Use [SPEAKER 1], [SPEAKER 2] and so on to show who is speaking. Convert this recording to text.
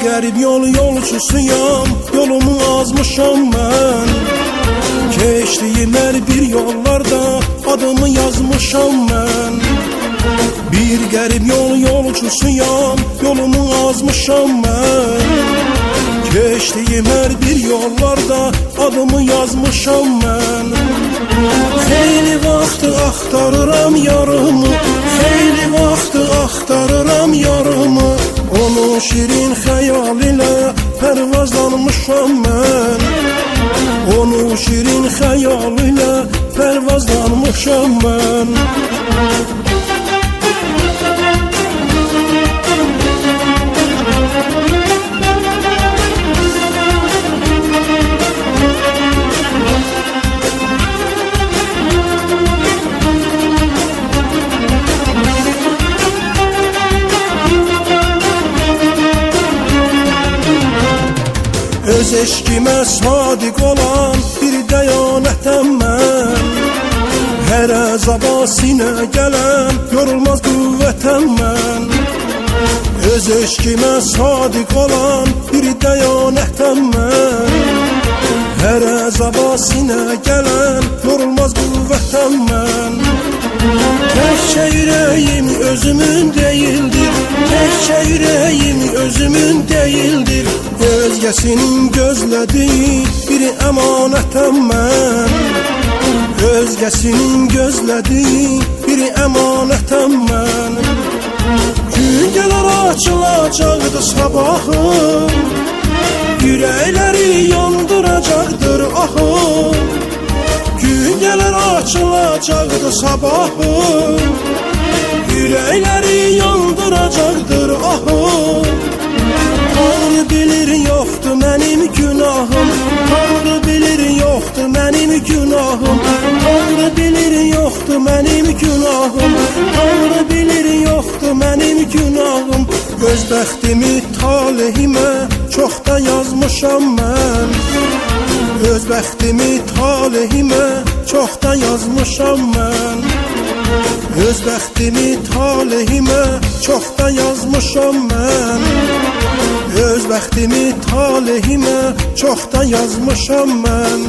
[SPEAKER 1] qərib yolçusuyam, yolumu azmışam mən. Keçdiyim hər bir yollarda adımı yazmışam mən. Bir qərib yolçusuyam, yolumu azmışam mən. Keçdiyim hər bir yollarda adımı yazmışam mən. Xeyli vaxtı axtarıram yarımı, xeyli vaxtı axtarıram yarımı. Onu şirin xəyal ilə pərvazlanmışam mən. Onu şirin xəyal ilə pərvazlanmışam mən. Öz eşkimə sadiq olan bir dəyanətəm mən. Hər əzaba sinə gələn yorulmaz qüvvətəm mən. Öz eşkimə sadiq olan bir dəyanətəm mən. Hər əzaba sinə gələn yorulmaz qüvvətəm mən. Təkcə ürəyim özümün deyildir, təkcə ürəyim özümün deyildir. Özgəsinin gözlədiyi bir əmanətəm mən. Özgəsinin gözlədiyi bir əmanətəm mən. Gün gələr açılacaqdır sabahım, ürəkləri yandıracaqdır ahım. Gün gələr açılacaqdır sabahım, ürəkləri yandıracaqdır ahım. Tanrı bilir yoxdur mənim günahım, Tanrı bilir yoxdur mənim günahım. Tanrı bilir yoxdur mənim günahım, Tanrı bilir yoxdur mənim günahım. Öz bəxtimi talihimə çoxdan yazmışam mən. Öz bəxtimi talihimə çoxdan yazmışam mən. Öz bəxtimi talihimə çoxdan yazmışam mən. Öz bəxtimi talihimə çoxdan yazmışam mən.